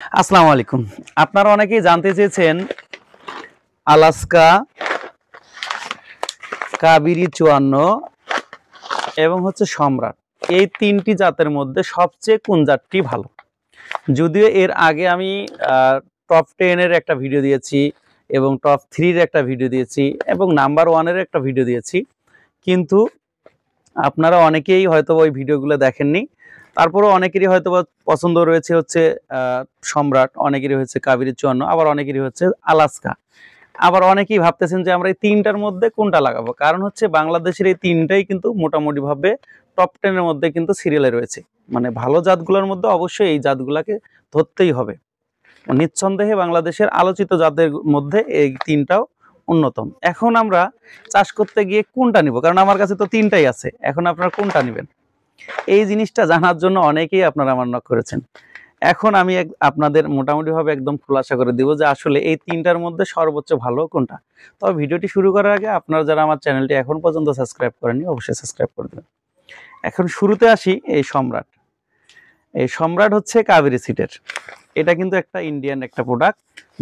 আসসালামু আলাইকুম। আপনারা অনেকেই জানতে চেয়েছেন আলাস্কা, কাবেরী 54 এবং সম্রাট। এই ৩টি জাতের মধ্যে সবচেয়ে কোন জাতটি ভালো? যদিও এর আগে আমি টপ 10 এর একটা ভিডিও দিয়েছি এবং টপ 3 এর একটা ভিডিও দিয়েছি এবং নাম্বার 1 এর একটা ভিডিও দিয়েছি। কিন্তু আপনারা অনেকেই হয়তোবা ওই ভিডিওগুলো দেখেননি। তারপরেও অনেকেরই হয়তোবা পছন্দ রয়েছে সম্রাট, অনেকেরই হচ্ছে কাবেরী 54, আবার অনেকেরই হচ্ছে আলাস্কা। আবার অনেকেই ভাবতেছেন যে আমরা এই ৩টার মধ্যে কোনটা লাগাবো। কারণ বাংলাদেশের এই ৩টাই কিন্তু মোটামুটিভাবে টপ 10 এর মধ্যে কিন্তু সিরিয়ালে রয়েছে। মানে ভালো জাতগুলোর মধ্যে অবশ্যই এই জাতগুলাকে ধরতেই হবে। নিঃসন্দেহে বাংলাদেশের আলোচিত জাতের মধ্যে এই ৩টাও অন্যতম। এখন আমরা চাষ করতে গিয়ে কোনটা নিব? কারণ আমার কাছে তো ৩টাই আছে। এখন আপনারা কোনটা নিবেন? এই জিনিসটা জানার জন্য অনেকেই আপনারা আমার নক করেছেন। এখন আমি আপনাদের মোটামুটিভাবে একদম খুলাসা করে দিব যে আসলে এই ৩টার মধ্যে সর্বোচ্চ ভালো কোনটা। তবে ভিডিওটি শুরু করার আগে আপনারা যারা আমার চ্যানেলটি এখন পর্যন্ত সাবস্ক্রাইব করেননি অবশ্যই সাবস্ক্রাইব করে দেবেন। এখন শুরুতে আসি এই সম্রাট। এই সম্রাট হচ্ছে কাবেরী সিডের। এটা কিন্তু একটা ইন্ডিয়ান একটা প্রোডাক্ট।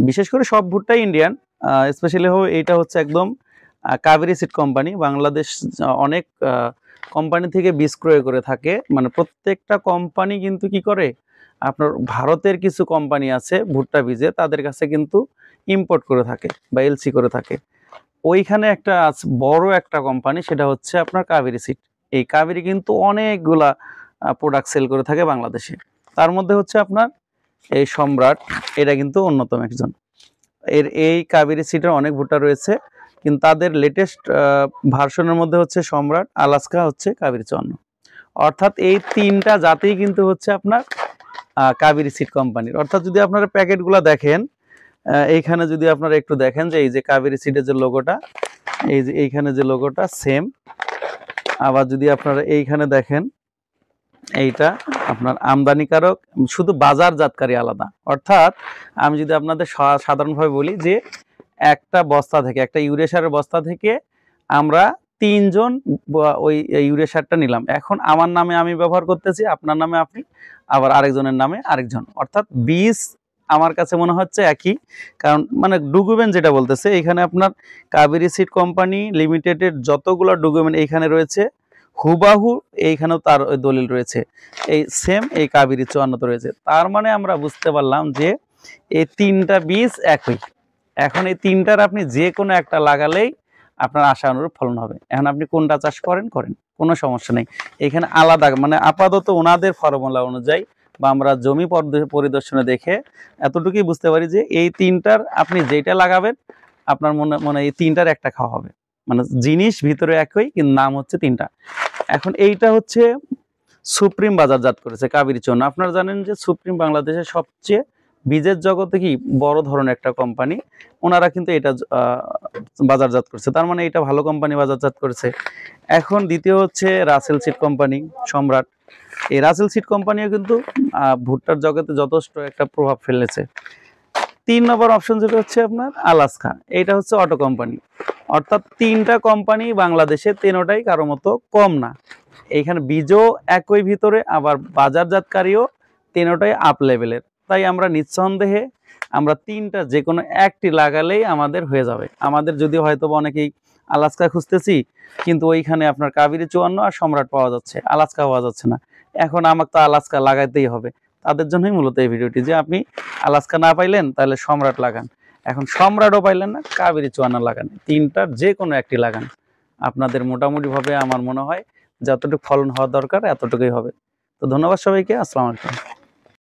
বিশেষ করে সব ভুট্টাই ইন্ডিয়ান, স্পেশালি এইটা হচ্ছে একদম কাবেরী সিড কোম্পানি। বাংলাদেশ অনেক কোম্পানি থেকে বীজ ক্রয় করে থাকে। মানে প্রত্যেকটা কোম্পানি কিন্তু কি করে, আপনার ভারতের কিছু কোম্পানি আছে ভুট্টা বীজে, তাদের কাছে কিন্তু ইম্পোর্ট করে থাকে বা এলসি করে থাকে। ওইখানে একটা বড় একটা কোম্পানি, সেটা হচ্ছে আপনার কাবেরী সিড। এই কাবেরী কিন্তু অনেকগুলা প্রোডাক্ট সেল করে থাকে বাংলাদেশে। তার মধ্যে হচ্ছে আপনার এই সম্রাট, এটা কিন্তু অন্যতম একজন। এই কাবেরী সিডের অনেক ভুট্টা রয়েছে, কিন্তু তাদের লেটেস্ট ভার্সনের মধ্যে হচ্ছে সম্রাট, আলাস্কা, হচ্ছে কাবেরী 54। অর্থাৎ এই ৩টা জাতেই কিন্তু হচ্ছে আপনার কাবেরী সিড কোম্পানির। অর্থাৎ যদি আপনারা প্যাকেটগুলো দেখেন, এইখানে যদি আপনারা একটু দেখেন যে এই যে কাবেরী সিডের যে লোগোটা, এই যে এইখানে যে লোগোটা সেম। আবার যদি আপনারা এইখানে দেখেন, এইটা আপনার আমদানিকারক, শুধু বাজারজাতকারী আলাদা। অর্থাৎ আমি যদি আপনাদের সাধারণভাবে বলি যে একটা বস্তা থেকে, একটা ইউরিয়া সারের বস্তা থেকে আমরা ৩ জন ওই ইউরিয়া সারটা নিলাম। এখন আমার নামে আমি ব্যবহার করতেছি, আপনার নামে আপনি, আবার আরেকজনের নামে আরেকজন। অর্থাৎ বীজ আমার কাছে মনে হচ্ছে একই। কারণ মানে ডকুমেন্ট যেটা বলতেছে, এখানে আপনার কাবেরী সিড কোম্পানি লিমিটেডের যতগুলো ডকুমেন্ট এইখানে রয়েছে, হুবাহু এইখানেও তার ওই দলিল রয়েছে, এই সেম এই কাবেরী 54 রয়েছে। তার মানে আমরা বুঝতে পারলাম যে এই ৩টা বীজ একই। এখন এই ৩টার আপনি যে কোনো একটা লাগালেই আপনার আশা অনুরূপ ফলন হবে। এখন আপনি কোনটা চাষ করেন, কোনো সমস্যা নেই। এখানে আলাদা মানে আপাতত ওনাদের ফর্মুলা অনুযায়ী বা আমরা জমি পরিদর্শনে দেখে এতটুকুই বুঝতে পারি যে এই ৩টার আপনি যেটা লাগাবেন আপনার মনে এই ৩টার একটা খাওয়া হবে। মানে জিনিস ভিতরে একই, কিন্তু নাম হচ্ছে ৩টা। এখন এইটা হচ্ছে সুপ্রিম বাজারজাত করেছে কাবেরী 54। আপনারা জানেন যে সুপ্রিম বাংলাদেশের সবচেয়ে বীজের জগতে কি বড় ধরনের একটা কোম্পানি। ওনারা কিন্তু এটা বাজারজাত করছে, তার মানে এটা ভালো কোম্পানি বাজারজাত করেছে। এখন দ্বিতীয় হচ্ছে রাসেল সিড কোম্পানি, সম্রাট। এই রাসেল সিড কোম্পানিও কিন্তু ভুট্টার জগতে যথেষ্ট একটা প্রভাব ফেলেছে। ৩ নম্বর অপশন যেটা হচ্ছে আপনার আলাস্কা, এটা হচ্ছে অটো কোম্পানি। অর্থাৎ ৩টা কোম্পানি বাংলাদেশে ৩টাই কারো মতো কম না। এইখানে বীজও একই ভিতরে, আবার বাজারজাতকারীও ৩টাই আপ লেভেলের। তাই আমরা নিঃসন্দেহে আমরা ৩টা যে কোনো একটি লাগালেই আমাদের হয়ে যাবে। আমাদের যদি হয়তো অনেকেই আলাস্কা খুঁজতেছি, কিন্তু ওইখানে আপনার কাবেরী 54 আর সম্রাট পাওয়া যাচ্ছে, আলাস্কা পাওয়া যাচ্ছে না। এখন আমাকে তো আলাস্কা লাগাইতেই হবে। তাদের জন্যই মূলত এই ভিডিওটি, যে আপনি আলাস্কা না পাইলেন তাহলে সম্রাট লাগান। এখন সম্রাটও পাইলেন না, কাবেরী 54 লাগান। ৩টার যে কোনো একটি লাগান, আপনাদের মোটামুটিভাবে আমার মনে হয় যতটুকু ফলন হওয়া দরকার এতটুকুই হবে। তো ধন্যবাদ সবাইকে। আসসালামু আলাইকুম।